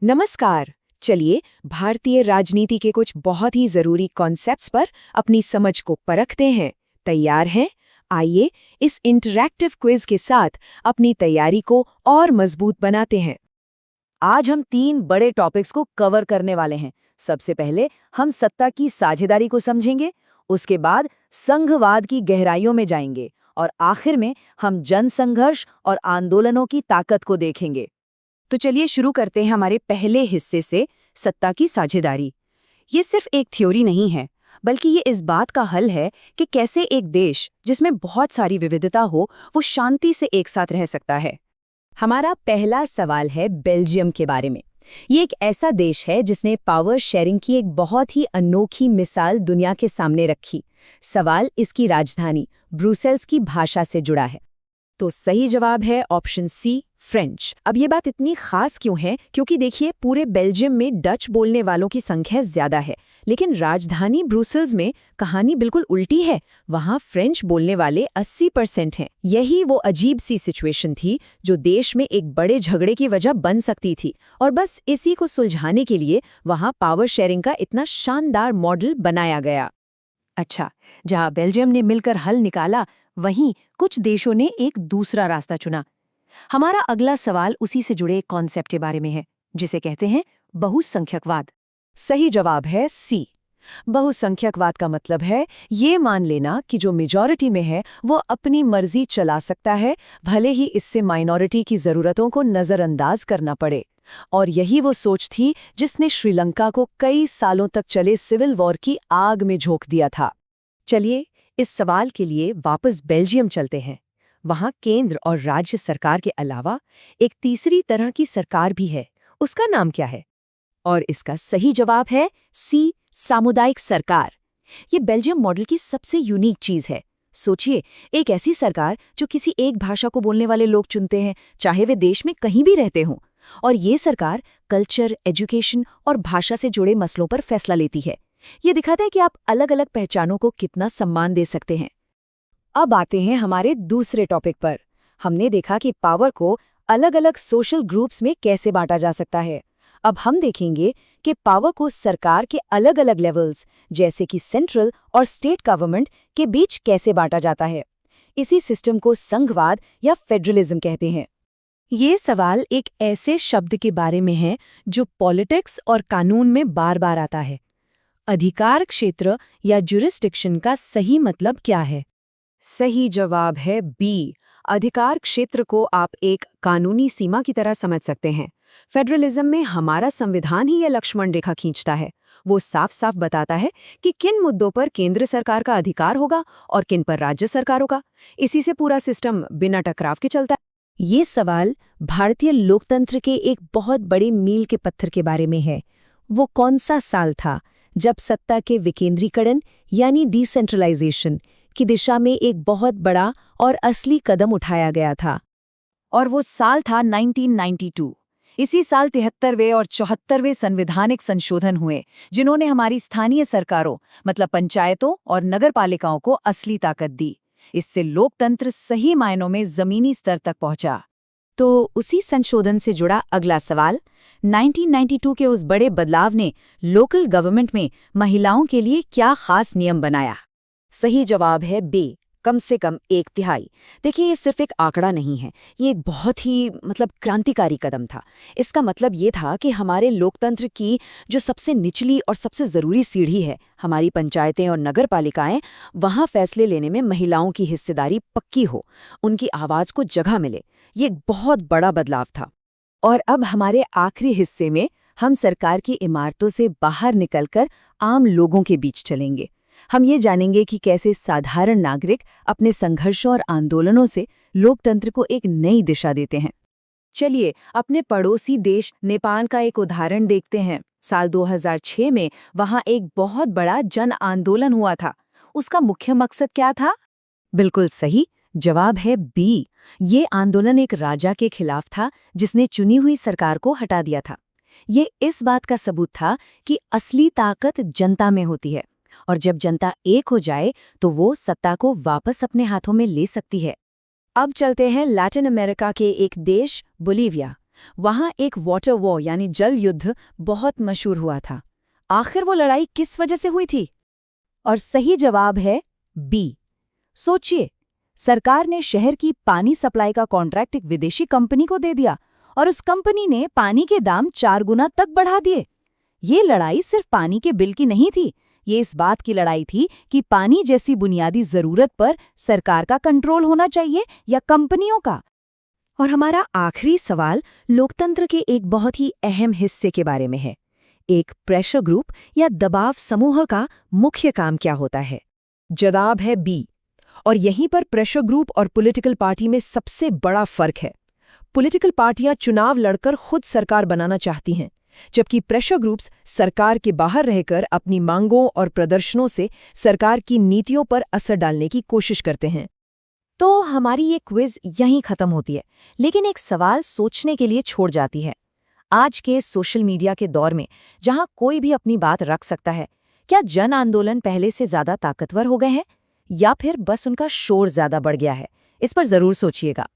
नमस्कार। चलिए भारतीय राजनीति के कुछ बहुत ही जरूरी कॉन्सेप्ट्स पर अपनी समझ को परखते हैं। तैयार हैं? आइए इस इंटरैक्टिव क्विज के साथ अपनी तैयारी को और मजबूत बनाते हैं। आज हम 3 बड़े टॉपिक्स को कवर करने वाले हैं। सबसे पहले हम सत्ता की साझेदारी को समझेंगे, उसके बाद संघवाद की गहराइयों में जाएंगे और आखिर में हम जनसंघर्ष और आंदोलनों की ताकत को देखेंगे। तो चलिए शुरू करते हैं हमारे पहले हिस्से से, सत्ता की साझेदारी। ये सिर्फ एक थ्योरी नहीं है, बल्कि ये इस बात का हल है कि कैसे एक देश जिसमें बहुत सारी विविधता हो, वो शांति से एक साथ रह सकता है। हमारा पहला सवाल है बेल्जियम के बारे में। ये एक ऐसा देश है जिसने पावर शेयरिंग की एक बहुत ही अनोखी मिसाल दुनिया के सामने रखी। सवाल इसकी राजधानी ब्रुसेल्स की भाषा से जुड़ा है। तो सही जवाब है ऑप्शन सी, फ्रेंच। अब ये बात इतनी खास क्यों है? क्योंकि देखिए, पूरे बेल्जियम में डच बोलने वालों की संख्या ज्यादा है, लेकिन राजधानी ब्रुसेल्स में कहानी बिल्कुल उल्टी है। वहाँ फ्रेंच बोलने वाले 80% हैं। यही वो अजीब सी सिचुएशन थी जो देश में एक बड़े झगड़े की वजह बन सकती थी, और बस इसी को सुलझाने के लिए वहाँ पावर शेयरिंग का इतना शानदार मॉडल बनाया गया। अच्छा, जहाँ बेल्जियम ने मिलकर हल निकाला, वहीं कुछ देशों ने एक दूसरा रास्ता चुना। हमारा अगला सवाल उसी से जुड़े एक कॉन्सेप्ट के बारे में है, जिसे कहते हैं बहुसंख्यकवाद। सही जवाब है सी। बहुसंख्यकवाद का मतलब है ये मान लेना कि जो मेजॉरिटी में है वो अपनी मर्जी चला सकता है, भले ही इससे माइनॉरिटी की जरूरतों को नजरअंदाज करना पड़े। और यही वो सोच थी जिसने श्रीलंका को कई सालों तक चले सिविल वॉर की आग में झोंक दिया था। चलिए इस सवाल के लिए वापस बेल्जियम चलते हैं। वहाँ केंद्र और राज्य सरकार के अलावा एक तीसरी तरह की सरकार भी है। उसका नाम क्या है? और इसका सही जवाब है सी, सामुदायिक सरकार। ये बेल्जियम मॉडल की सबसे यूनिक चीज है। सोचिए, एक ऐसी सरकार जो किसी एक भाषा को बोलने वाले लोग चुनते हैं, चाहे वे देश में कहीं भी रहते हों। और ये सरकार कल्चर, एजुकेशन और भाषा से जुड़े मसलों पर फैसला लेती है। ये दिखाता है कि आप अलग अलग पहचानों को कितना सम्मान दे सकते हैं। अब आते हैं हमारे दूसरे टॉपिक पर। हमने देखा कि पावर को अलग अलग सोशल ग्रुप्स में कैसे बांटा जा सकता है। अब हम देखेंगे कि पावर को सरकार के अलग अलग लेवल्स, जैसे कि सेंट्रल और स्टेट गवर्नमेंट, के बीच कैसे बांटा जाता है। इसी सिस्टम को संघवाद या फेडरलिज्म कहते हैं। ये सवाल एक ऐसे शब्द के बारे में है जो पॉलिटिक्स और कानून में बार बार आता है। अधिकार क्षेत्र या जुरिस्डिक्शन का सही मतलब क्या है? सही जवाब है बी। अधिकार क्षेत्र को आप एक कानूनी सीमा की तरह समझ सकते हैं। फेडरलिज्म में हमारा संविधान ही ये लक्ष्मण रेखा खींचता है। वो साफ साफ बताता है कि किन मुद्दों पर केंद्र सरकार का अधिकार होगा और किन पर राज्य सरकारों का। इसी से पूरा सिस्टम बिना टकराव के चलता है। ये सवाल भारतीय लोकतंत्र के एक बहुत बड़े मील के पत्थर के बारे में है। वो कौन सा साल था जब सत्ता के विकेंद्रीकरण यानी डिसेंट्रलाइजेशन की दिशा में एक बहुत बड़ा और असली कदम उठाया गया था? और वो साल था 1992। इसी साल 73वें और 74वें संवैधानिक संशोधन हुए, जिन्होंने हमारी स्थानीय सरकारों, मतलब पंचायतों और नगरपालिकाओं को असली ताकत दी। इससे लोकतंत्र सही मायनों में जमीनी स्तर तक पहुंचा। तो उसी संशोधन से जुड़ा अगला सवाल, 1992 के उस बड़े बदलाव ने लोकल गवर्नमेंट में महिलाओं के लिए क्या खास नियम बनाया? सही जवाब है बी, कम से कम 1/3। देखिए, ये सिर्फ एक आंकड़ा नहीं है, ये एक बहुत ही क्रांतिकारी कदम था। इसका मतलब ये था कि हमारे लोकतंत्र की जो सबसे निचली और सबसे ज़रूरी सीढ़ी है, हमारी पंचायतें और नगरपालिकाएं, वहाँ फैसले लेने में महिलाओं की हिस्सेदारी पक्की हो, उनकी आवाज़ को जगह मिले। ये एक बहुत बड़ा बदलाव था। और अब हमारे आखिरी हिस्से में हम सरकार की इमारतों से बाहर निकलकर आम लोगों के बीच चलेंगे। हम ये जानेंगे कि कैसे साधारण नागरिक अपने संघर्षों और आंदोलनों से लोकतंत्र को एक नई दिशा देते हैं। चलिए अपने पड़ोसी देश नेपाल का एक उदाहरण देखते हैं। साल 2006 में वहाँ एक बहुत बड़ा जन आंदोलन हुआ था। उसका मुख्य मकसद क्या था? बिल्कुल सही जवाब है बी। ये आंदोलन एक राजा के खिलाफ था जिसने चुनी हुई सरकार को हटा दिया था। ये इस बात का सबूत था कि असली ताकत जनता में होती है, और जब जनता एक हो जाए तो वो सत्ता को वापस अपने हाथों में ले सकती है। अब चलते हैं लैटिन अमेरिका के एक देश बोलीविया। वहां एक वाटर वॉर यानी जल युद्ध बहुत मशहूर हुआ था। आखिर वो लड़ाई किस वजह से हुई थी? और सही जवाब है बी। सोचिए, सरकार ने शहर की पानी सप्लाई का कॉन्ट्रैक्ट एक विदेशी कंपनी को दे दिया और उस कंपनी ने पानी के दाम 4 गुना तक बढ़ा दिए। ये लड़ाई सिर्फ पानी के बिल की नहीं थी, ये इस बात की लड़ाई थी कि पानी जैसी बुनियादी जरूरत पर सरकार का कंट्रोल होना चाहिए या कंपनियों का। और हमारा आखिरी सवाल लोकतंत्र के एक बहुत ही अहम हिस्से के बारे में है। एक प्रेशर ग्रुप या दबाव समूह का मुख्य काम क्या होता है? जवाब है बी। और यहीं पर प्रेशर ग्रुप और पॉलिटिकल पार्टी में सबसे बड़ा फर्क है। पॉलिटिकल पार्टियां चुनाव लड़कर खुद सरकार बनाना चाहती हैं, जबकि प्रेशर ग्रुप्स सरकार के बाहर रहकर अपनी मांगों और प्रदर्शनों से सरकार की नीतियों पर असर डालने की कोशिश करते हैं। तो हमारी ये क्विज यहीं खत्म होती है, लेकिन एक सवाल सोचने के लिए छोड़ जाती है। आज के सोशल मीडिया के दौर में, जहां कोई भी अपनी बात रख सकता है, क्या जन आंदोलन पहले से ज्यादा ताकतवर हो गए हैं या फिर बस उनका शोर ज्यादा बढ़ गया है? इस पर जरूर सोचिएगा।